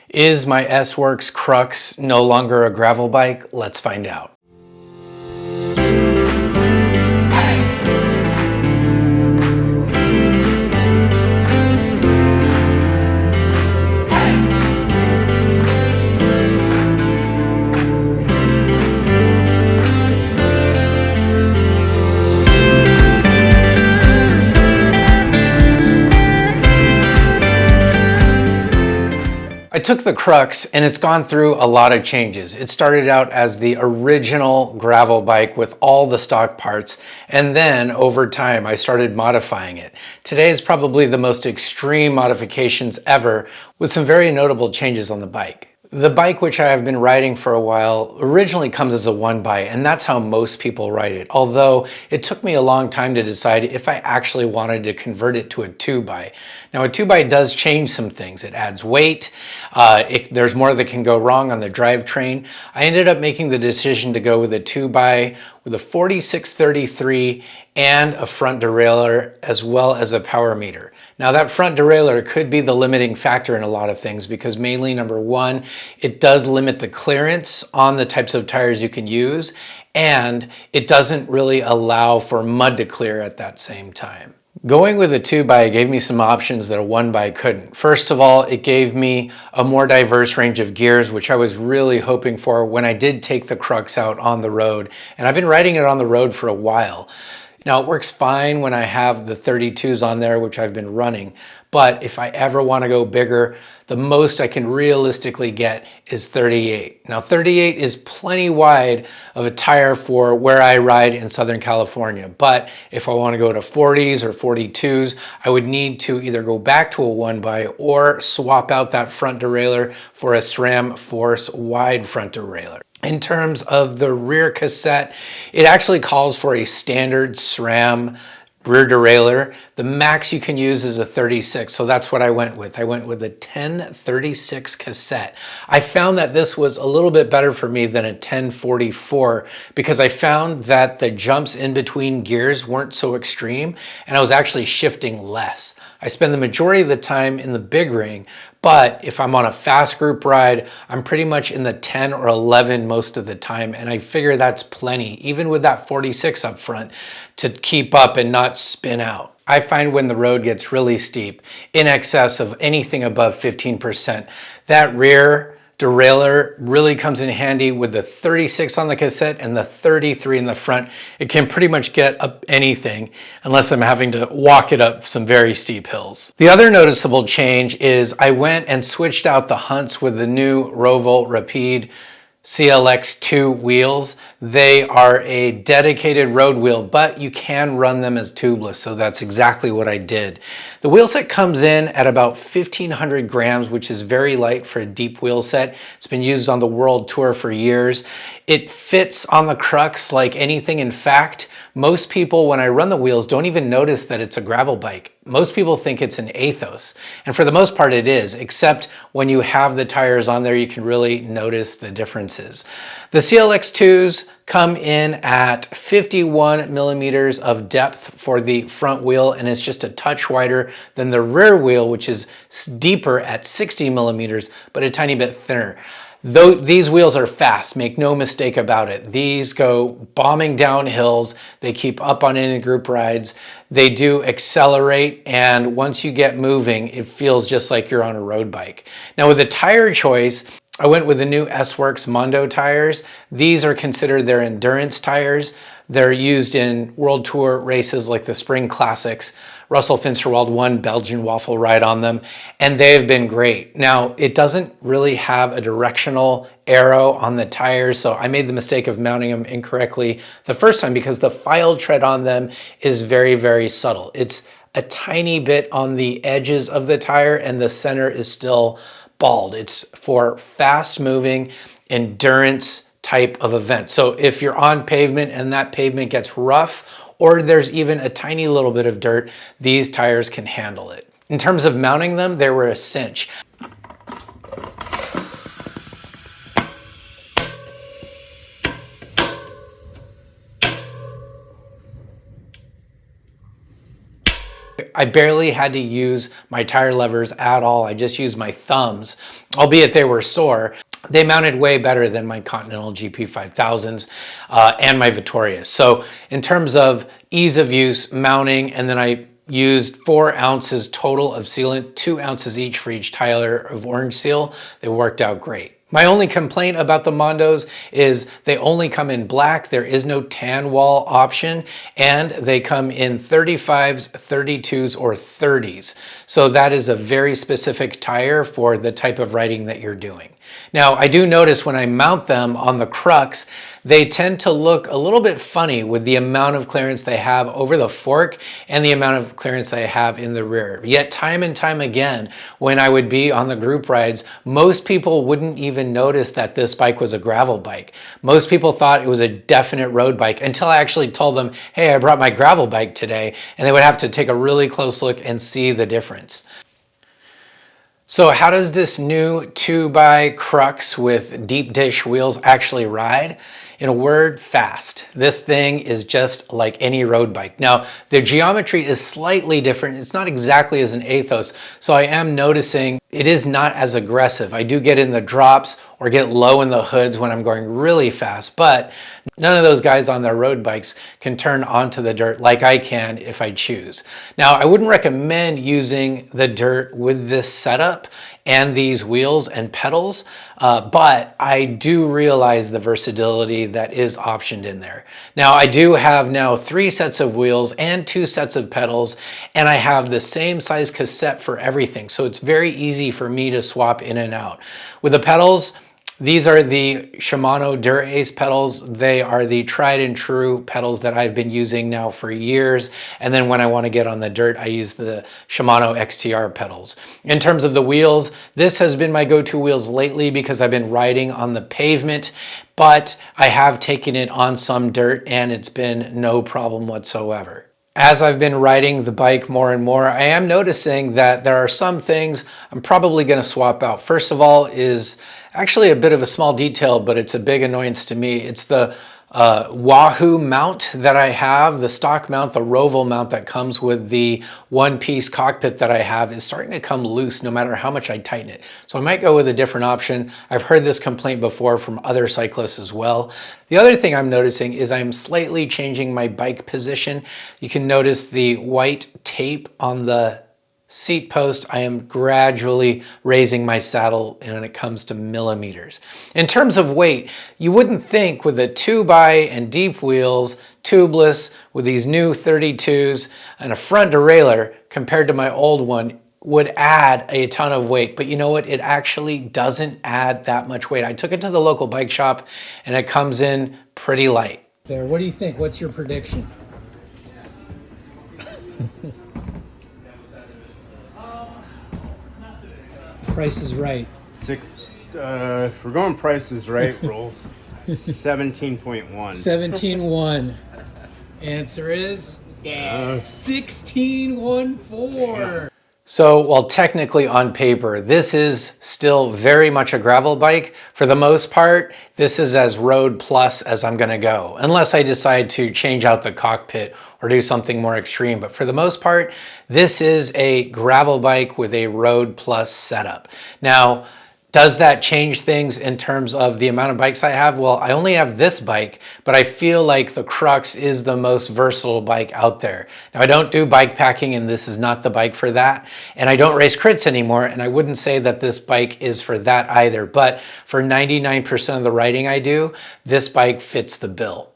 Is my S-Works Crux no longer a gravel bike? Let's find out. I took the Crux and it's gone through a lot of changes. It started out as the original gravel bike with all the stock parts, and then over time I started modifying it. Today is probably the most extreme modifications ever, with some very notable changes on the bike. The bike, which I have been riding for a while, originally comes as a 1-by, and that's how most people ride it. Although it took me a long time to decide if I actually wanted to convert it to a 2-by. Now a 2-by does change some things. It adds weight. There's more that can go wrong on the drivetrain. I ended up making the decision to go with a 2-by with a 4633 and a front derailleur, as well as a power meter. Now that front derailleur could be the limiting factor in a lot of things, because mainly, number one, it does limit the clearance on the types of tires you can use, and it doesn't really allow for mud to clear at that same time. Going with a 2-by gave me some options that a 1-by couldn't. First of all, it gave me a more diverse range of gears, which I was really hoping for when I did take the Crux out on the road. And I've been riding it on the road for a while. Now it works fine when I have the 32s on there, which I've been running. But if I ever want to go bigger, the most I can realistically get is 38. Now 38 is plenty wide of a tire for where I ride in Southern California. But if I want to go to 40s or 42s, I would need to either go back to a 1-by or swap out that front derailleur for a SRAM Force wide front derailleur. In terms of the rear cassette, it actually calls for a standard SRAM rear derailleur. The max you can use is a 36, so that's what I went with. I went with a 1036 cassette. I found that this was a little bit better for me than a 1044 because I found that the jumps in between gears weren't so extreme, and I was actually shifting less. I spend the majority of the time in the big ring, but if I'm on a fast group ride, I'm pretty much in the 10 or 11 most of the time, and I figure that's plenty, even with that 46 up front, to keep up and not spin out. I find when the road gets really steep, in excess of anything above 15%, that rear derailleur really comes in handy with the 36 on the cassette and the 33 in the front. It can pretty much get up anything unless I'm having to walk it up some very steep hills. The other noticeable change is I went and switched out the Hunts with the new Roval Rapide CLX II wheels. They are a dedicated road wheel, but you can run them as tubeless, so that's exactly what I did. The wheel set comes in at about 1,500 grams, which is very light for a deep wheel set. It's been used on the world tour for years. It fits on the Crux like anything. In fact, most people, when I run the wheels, don't even notice that it's a gravel bike. Most people think it's an Athos, and for the most part it is, except when you have the tires on there, you can really notice the differences. The CLX2s come in at 51 millimeters of depth for the front wheel, and it's just a touch wider than the rear wheel, which is deeper at 60 millimeters, but a tiny bit thinner. Though these wheels are fast, make no mistake about it. These go bombing down hills. They keep up on any group rides. They do accelerate, and once you get moving, it feels just like you're on a road bike. Now with the tire choice, I went with the new S-Works Mondo tires. These are considered their endurance tires. They're used in World Tour races like the Spring Classics. Russell Finsterwald won Belgian waffle ride on them, and they've been great. Now, it doesn't really have a directional arrow on the tires, so I made the mistake of mounting them incorrectly the first time because the file tread on them is very, very subtle. It's a tiny bit on the edges of the tire, and the center is still bald. It's for fast moving endurance type of event. So if you're on pavement and that pavement gets rough, or there's even a tiny little bit of dirt, these tires can handle it. In terms of mounting them, they were a cinch. I I barely had to use my tire levers at all. I just used my thumbs, albeit they were sore. They mounted way better than my Continental GP5000s and my Vittorias. So in terms of ease of use, mounting, and then I used 4 ounces total of sealant, 2 ounces each for each tire of orange seal. They worked out great. My only complaint about the Mondos is they only come in black. There is no tan wall option, and they come in 35s, 32s, or 30s. So that is a very specific tire for the type of riding that you're doing. Now, I do notice when I mount them on the Crux, they tend to look a little bit funny with the amount of clearance they have over the fork and the amount of clearance they have in the rear. Yet time and time again, when I would be on the group rides, most people wouldn't even notice that this bike was a gravel bike. Most people thought it was a definite road bike until I actually told them, hey, I brought my gravel bike today, and they would have to take a really close look and see the difference. So how does this new 2x Crux with deep dish wheels actually ride? In a word, fast. This thing is just like any road bike. Now, the geometry is slightly different. It's not exactly as an Athos, so I am noticing it is not as aggressive. I do get in the drops or get low in the hoods when I'm going really fast, but none of those guys on their road bikes can turn onto the dirt like I can if I choose. Now, I wouldn't recommend using the dirt with this setup and these wheels and pedals, but I do realize the versatility that is optioned in there. Now, I do have now 3 sets of wheels and 2 sets of pedals, and I have the same size cassette for everything, so it's very easy for me to swap in and out. With the pedals, these are the Shimano Dura-Ace pedals. They are the tried and true pedals that I've been using now for years. And then when I want to get on the dirt, I use the Shimano XTR pedals. In terms of the wheels, this has been my go-to wheels lately because I've been riding on the pavement, but I have taken it on some dirt and it's been no problem whatsoever. As I've been riding the bike more and more, I am noticing that there are some things I'm probably going to swap out. First of all is actually a bit of a small detail, but it's a big annoyance to me. It's the Wahoo mount that I have, the stock mount, the Roval mount that comes with the one-piece cockpit that I have is starting to come loose no matter how much I tighten it. So I might go with a different option. I've heard this complaint before from other cyclists as well. The other thing I'm noticing is I'm slightly changing my bike position. You can notice the white tape on the seat post. I am gradually raising my saddle when it comes to millimeters. In terms of weight, you wouldn't think with a 2x and deep wheels, tubeless, with these new 32s and a front derailleur compared to my old one would add a ton of weight, but you know what? It actually doesn't add that much weight. I took it to the local bike shop and it comes in pretty light. There, what do you think? What's your prediction? Price is right. If we're going Price is Right rules, 17.1. 17.1. Answer is 16.14. So while technically on paper, this is still very much a gravel bike, for the most part, this is as road plus as I'm gonna go, unless I decide to change out the cockpit or do something more extreme. But for the most part, this is a gravel bike with a road plus setup. Now, does that change things in terms of the amount of bikes I have? Well, I only have this bike, but I feel like the Crux is the most versatile bike out there. Now, I don't do bike packing, and this is not the bike for that. And I don't race crits anymore, and I wouldn't say that this bike is for that either. But for 99% of the riding I do, this bike fits the bill.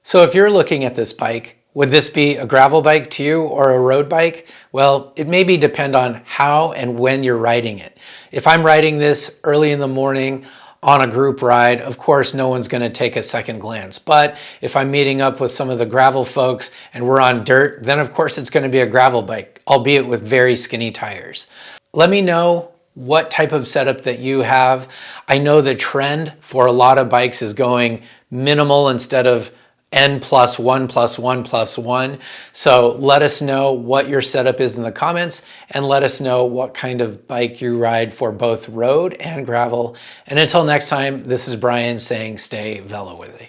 So if you're looking at this bike, would this be a gravel bike to you or a road bike? Well, it maybe depend on how and when you're riding it. If I'm riding this early in the morning on a group ride, of course, no one's going to take a second glance. But if I'm meeting up with some of the gravel folks and we're on dirt, then of course it's going to be a gravel bike, albeit with very skinny tires. Let me know what type of setup that you have. I know the trend for a lot of bikes is going minimal instead of N plus one plus one plus one. So let us know what your setup is in the comments, and let us know what kind of bike you ride for both road and gravel. And until next time, this is Brian saying stay Veloworthy.